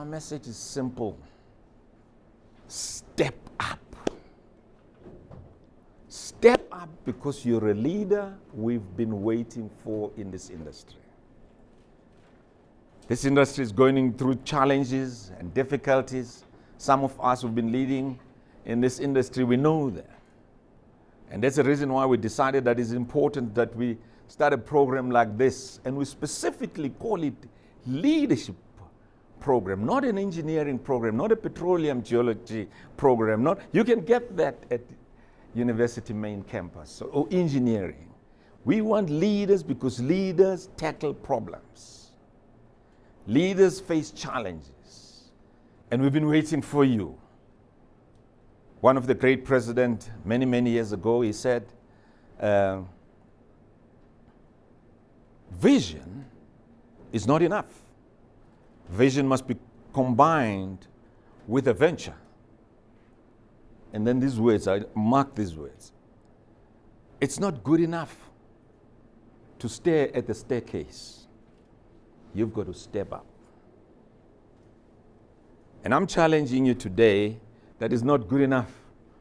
our message is simple. Step up. Step up because you're a leader we've been waiting for in this industry. This industry is going through challenges and difficulties. Some of us who've been leading in this industry, we know that. And that's the reason why we decided that it's important that we start a program like this, and we specifically call it leadership program, not an engineering program, not a petroleum geology program. You can get that at University main campus or engineering. We want leaders because leaders tackle problems. Leaders face challenges. And we've been waiting for you. One of the great presidents many, many years ago, he said, vision is not enough. Vision must be combined with a venture. And then these words, I mark these words. It's not good enough to stare at the staircase. You've got to step up. And I'm challenging you today that it's not good enough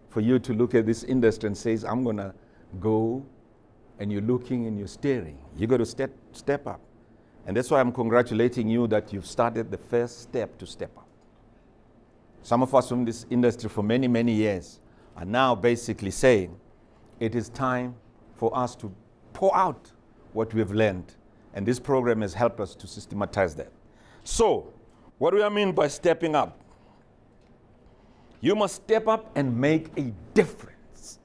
for you to look at this industry and say, I'm going to go, and you're looking and you're staring. You've got to step up. And that's why I'm congratulating you that you've started the first step to step up. Some of us from this industry for many, many years are now basically saying it is time for us to pour out what we've learned. And this program has helped us to systematize that. So, what do I mean by stepping up? You must step up and make a difference.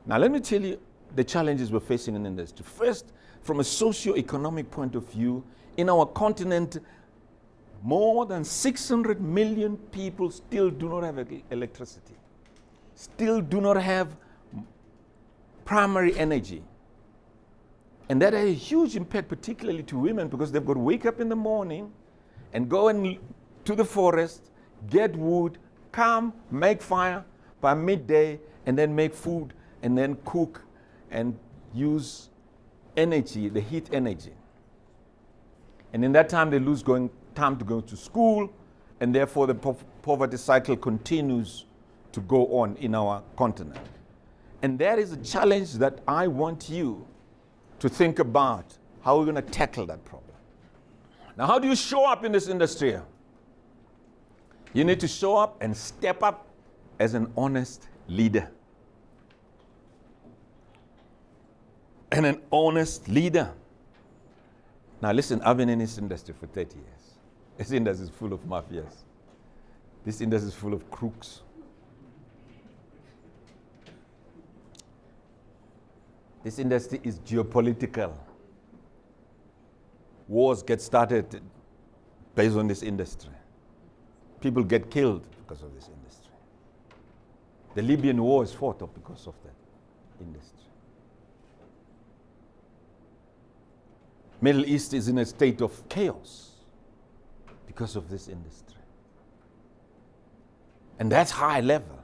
Now, let me tell you the challenges we're facing in the industry. First, from a socio-economic point of view, in our continent, more than 600 million people still do not have electricity, still do not have primary energy. And that has a huge impact, particularly to women, because they've got to wake up in the morning and go to the forest, get wood, come, make fire by midday, and then make food, and then cook and use energy, the heat energy. And in that time, they lose time to go to school, and therefore the poverty cycle continues to go on in our continent. And that is a challenge that I want you to think about how we're going to tackle that problem. Now, how do you show up in this industry? You need to show up and step up as an honest leader. And an honest leader. Now listen, I've been in this industry for 30 years. This industry is full of mafias. This industry is full of crooks. This industry is geopolitical. Wars get started based on this industry. People get killed because of this industry. The Libyan war is fought off because of that industry. Middle East is in a state of chaos because of this industry. And that's high level.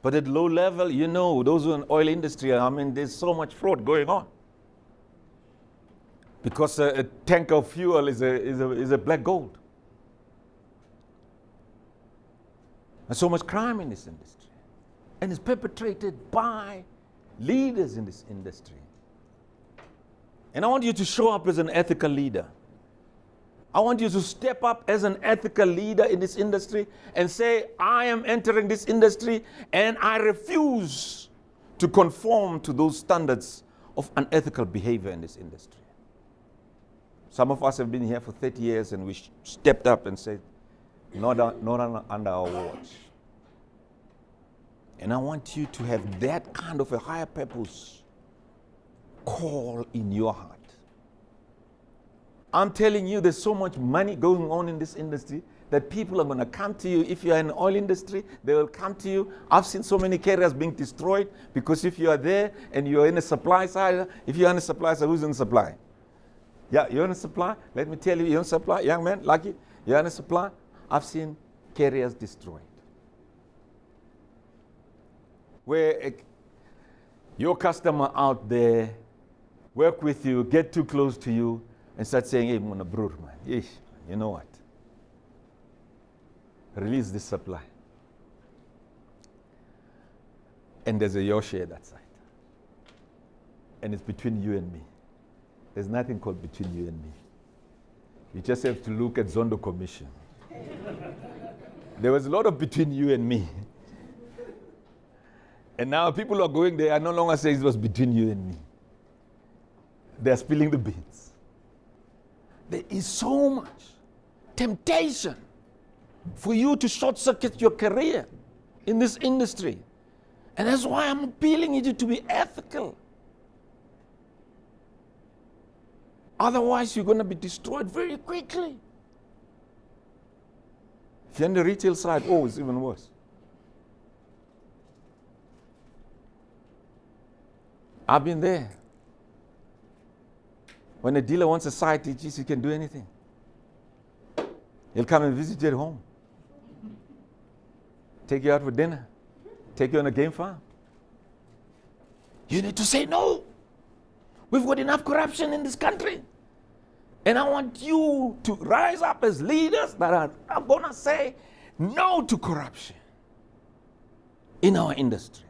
But at low level, you know, those who are in oil industry, I mean, there's so much fraud going on. Because a tank of fuel is a black gold. There's so much crime in this industry. And it's perpetrated by leaders in this industry. And I want you to show up as an ethical leader. I want you to step up as an ethical leader in this industry and say, I am entering this industry and I refuse to conform to those standards of unethical behavior in this industry. Some of us have been here for 30 years and we stepped up and said, not under our watch. And I want you to have that kind of a higher purpose call in your heart. I'm telling you, there's so much money going on in this industry that people are going to come to you. If you are in the oil industry, they will come to you. I've seen so many carriers being destroyed because if you are there and you're in the supply side, if you're in the supply side, who's in the supply? Yeah, you're in the supply. Let me tell you, you're in supply. Young man, lucky, you're in the supply. I've seen carriers destroyed. Where your customer out there work with you, get too close to you, and start saying, hey, Mona Broer, man, yeesh, you know what? Release this supply. And there's a your share that side. And it's between you and me. There's nothing called between you and me. You just have to look at Zondo Commission. There was a lot of between you and me. And now people who are going there are no longer saying it was between you and me. They are spilling the beans. There is so much temptation for you to short-circuit your career in this industry. And that's why I'm appealing you to be ethical. Otherwise, you're going to be destroyed very quickly. If you're on the retail side, oh, it's even worse. I've been there. When a dealer wants a site, he can do anything. He'll come and visit you at home. Take you out for dinner. Take you on a game farm. You need to say no. We've got enough corruption in this country. And I want you to rise up as leaders that are going to say no to corruption in our industry.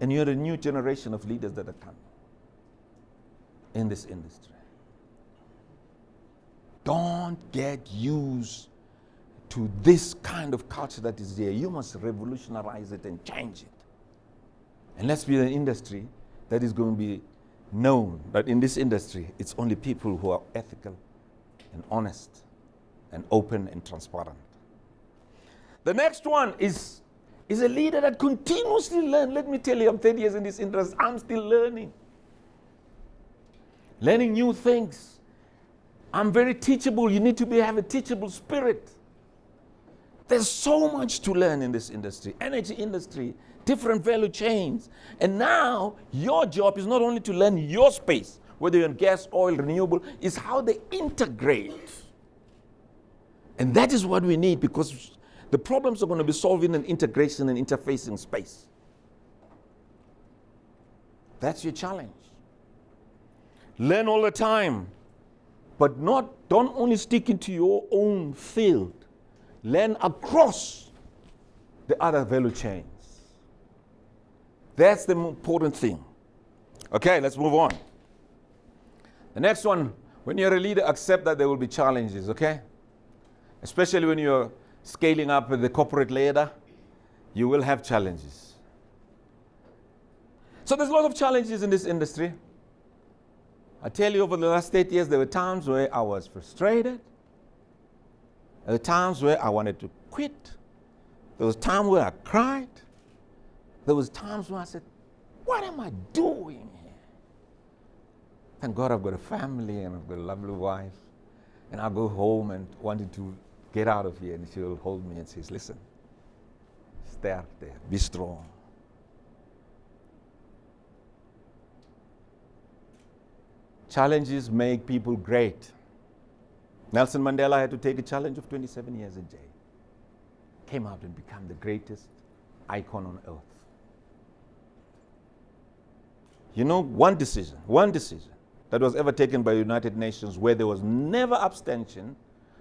And you're a new generation of leaders that are coming in this industry. Don't get used to this kind of culture that is there. You must revolutionize it and change it. And let's be an industry that is going to be known that in this industry, it's only people who are ethical and honest and open and transparent. The next one is a leader that continuously learns. Let me tell you, I'm 30 years in this industry. I'm still learning. Learning new things. I'm very teachable. You need to have a teachable spirit. There's so much to learn in this industry. Energy industry, different value chains. And now your job is not only to learn your space, whether you're in gas, oil, renewable, is how they integrate. And that is what we need, because the problems are going to be solved in an integration and interfacing space. That's your challenge. Learn all the time, but don't only stick into your own field. Learn across the other value chains. That's the important thing. Okay, let's move on. The next one, when you're a leader, accept that there will be challenges, okay? Especially when you're scaling up the corporate ladder, you will have challenges. So there's a lot of challenges in this industry. I tell you, over the last 8 years, there were times where I was frustrated. There were times where I wanted to quit. There was times where I cried. There was times when I said, what am I doing here? Thank God I've got a family and I've got a lovely wife. And I go home and wanted to get out of here. And she'll hold me and says, listen, stay out there, be strong. Challenges make people great. Nelson Mandela had to take a challenge of 27 years in jail. Came out and became the greatest icon on earth. You know, one decision that was ever taken by the United Nations where there was never abstention,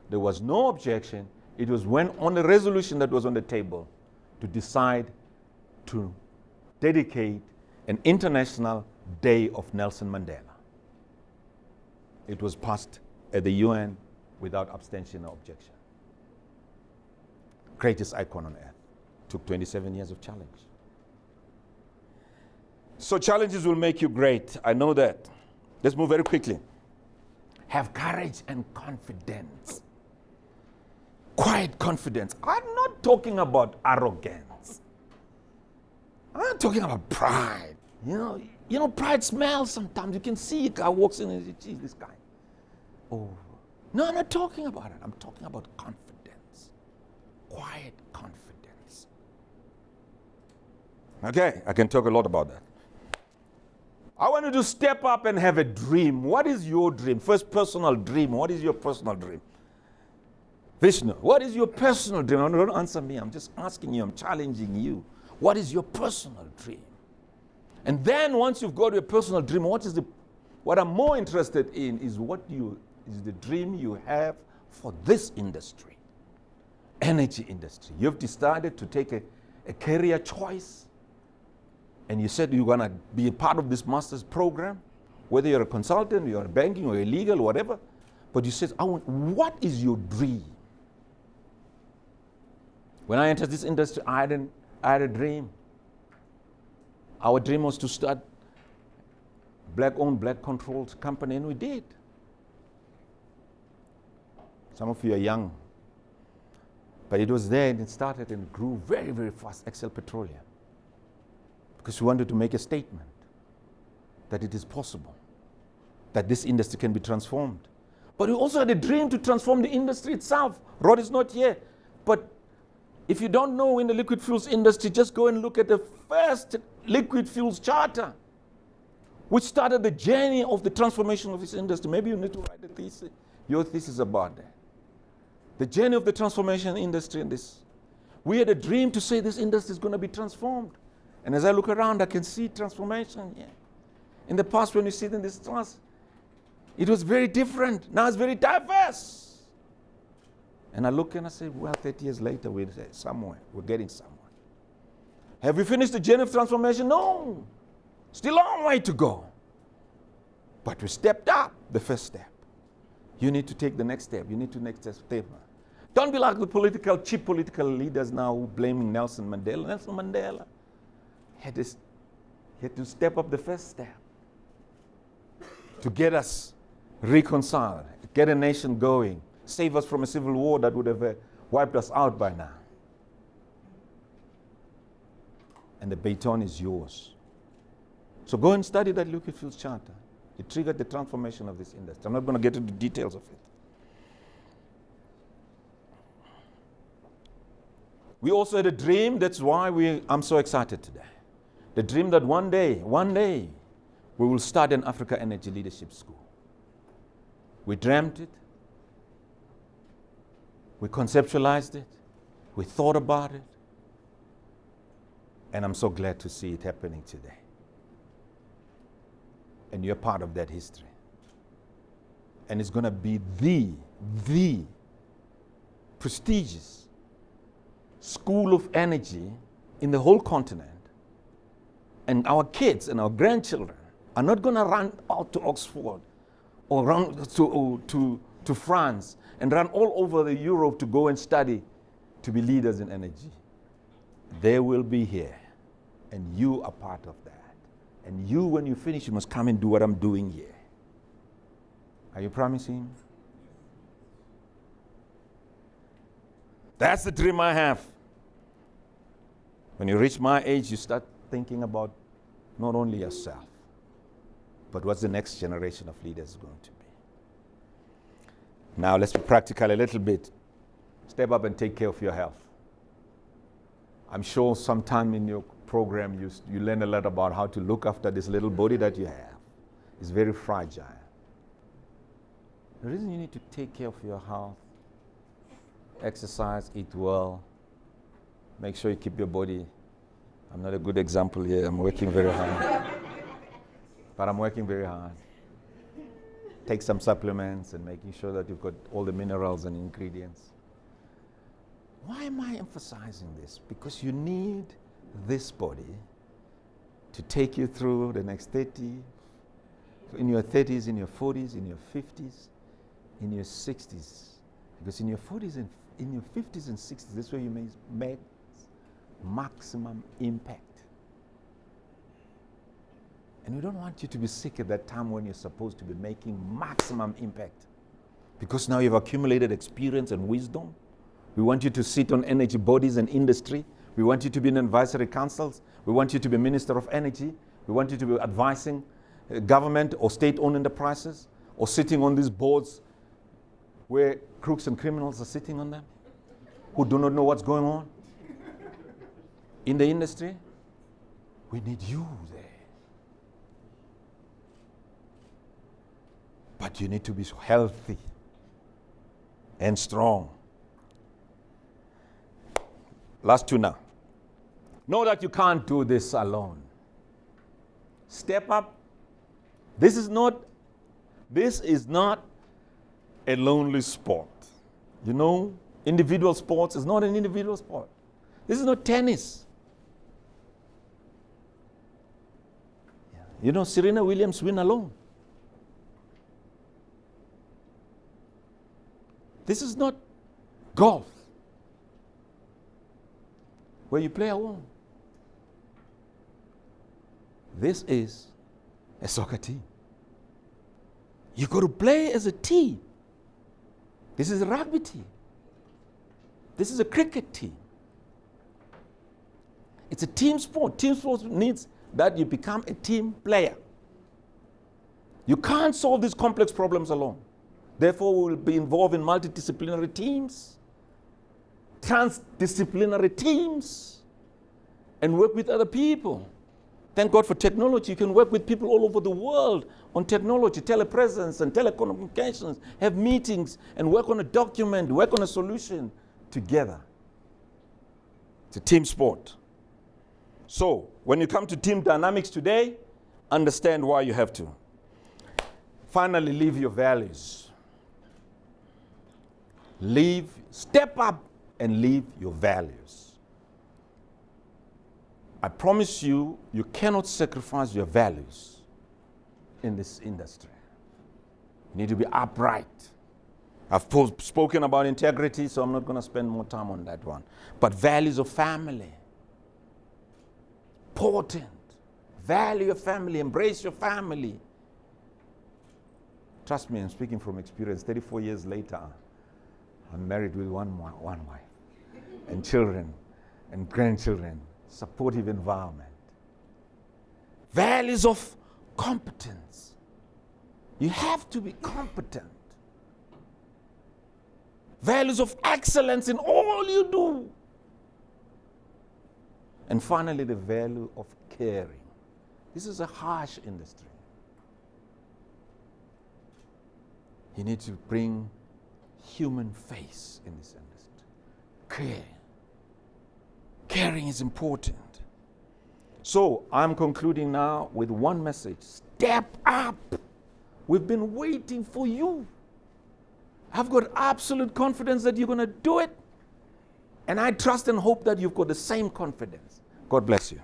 there was no objection, it was when on a resolution that was on the table to decide to dedicate an international day of Nelson Mandela. It was passed at the UN without abstention or objection. Greatest icon on earth. Took 27 years of challenge. So challenges will make you great. I know that. Let's move very quickly. Have courage and confidence. Quiet confidence. I'm not talking about arrogance. I'm talking about pride. You know, pride smells sometimes. You can see a guy walks in and says, geez, this guy. Oh. No, I'm not talking about it. I'm talking about confidence. Quiet confidence. Okay, I can talk a lot about that. I want you to step up and have a dream. What is your dream? First, personal dream. What is your personal dream? Vishnu, what is your personal dream? Don't answer me. I'm just asking you. I'm challenging you. What is your personal dream? And then once you've got your personal dream, what I'm more interested in is what you is the dream you have for this industry, energy industry. You've decided to take a career choice, and you said you're going to be a part of this master's program, whether you're a consultant, you're banking, or you're legal, or whatever. But you said, what is your dream? When I entered this industry, I had a dream. Our dream was to start black-owned, black-controlled company, and we did. Some of you are young, but it was there and it started and it grew very, very fast, Excel Petroleum, because we wanted to make a statement that it is possible, that this industry can be transformed. But we also had a dream to transform the industry itself. Rod is not here, but if you don't know in the liquid fuels industry, just go and look at the first liquid fuels charter, which started the journey of the transformation of this industry. Maybe you need to write a thesis, your thesis about that. The journey of the transformation industry in this. We had a dream to say this industry is going to be transformed. And as I look around, I can see transformation here. In the past, when you sit in this class, it was very different. Now it's very diverse. And I look and I say, well, 30 years later, we're somewhere. We're getting somewhere. Have we finished the journey of transformation? No. Still a long way to go. But we stepped up the first step. You need to take the next step. You need to next step. Don't be like the cheap political leaders now who blaming Nelson Mandela. Nelson Mandela had to step up the first step to get us reconciled, get a nation going, save us from a civil war that would have wiped us out by now. And the baton is yours. So go and study that liquid fuels charter. It triggered the transformation of this industry. I'm not going to get into the details of it. We also had a dream. That's why I'm so excited today. The dream that one day, we will start an Africa Energy Leadership School. We dreamt it. We conceptualized it. We thought about it. And I'm so glad to see it happening today. And you're part of that history. And it's going to be the prestigious school of energy in the whole continent. And our kids and our grandchildren are not going to run out to Oxford or run to France and run all over Europe to go and study to be leaders in energy. They will be here, and you are part of that. And you, when you finish, you must come and do what I'm doing here. Are you promising? That's the dream I have. When you reach my age, you start thinking about not only yourself, but what's the next generation of leaders going to be. Now let's be practical a little bit. Step up and take care of your health. I'm sure sometime in your program you learn a lot about how to look after this little body that you have. It's very fragile. The reason you need to take care of your health, exercise, eat well, make sure you keep your body. I'm not a good example here. I'm working very hard. But I'm working very hard. Take some supplements and making sure that you've got all the minerals and ingredients. Why am I emphasizing this? Because you need this body to take you through the next 30, in your 30s, in your 40s, in your 50s, in your 60s. Because in your 40s and in your 50s and 60s, that's where you may make maximum impact. And we don't want you to be sick at that time when you're supposed to be making maximum impact. Because now you've accumulated experience and wisdom. We want you to sit on energy bodies and industry. We want you to be in advisory councils. We want you to be Minister of Energy. We want you to be advising government or state-owned enterprises, or sitting on these boards where crooks and criminals are sitting on them, who do not know what's going on in the industry. We need you there. But you need to be healthy and strong. Last two now. Know that you can't do this alone. Step up. This is not a lonely sport. You know, individual sports is not an individual sport. This is not tennis. You know, Serena Williams win alone. This is not golf, where you play alone. This is a soccer team. You got to play as a team. This is a rugby team. This is a cricket team. It's a team sport. Team sport needs that you become a team player. You can't solve these complex problems alone. Therefore, we will be involved in multidisciplinary teams, transdisciplinary teams, and work with other people. Thank God for technology. You can work with people all over the world on technology, telepresence and telecommunications, have meetings and work on a document, work on a solution together. It's a team sport. So, when you come to team dynamics today, understand why you have to. Finally, live your values. Step up and live your values. I promise you, you cannot sacrifice your values in this industry. You need to be upright. I've spoken about integrity, so I'm not going to spend more time on that one. But values of family. Important. Value your family, embrace your family. Trust me, I'm speaking from experience. 34 years later, I'm married with one wife, and children and grandchildren, supportive environment. Values of competence. You have to be competent. Values of excellence in all you do. And finally, the value of caring. This is a harsh industry. You need to bring human face in this industry. Care. Caring is important. So I'm concluding now with one message. Step up. We've been waiting for you. I've got absolute confidence that you're going to do it. And I trust and hope that you've got the same confidence. God bless you.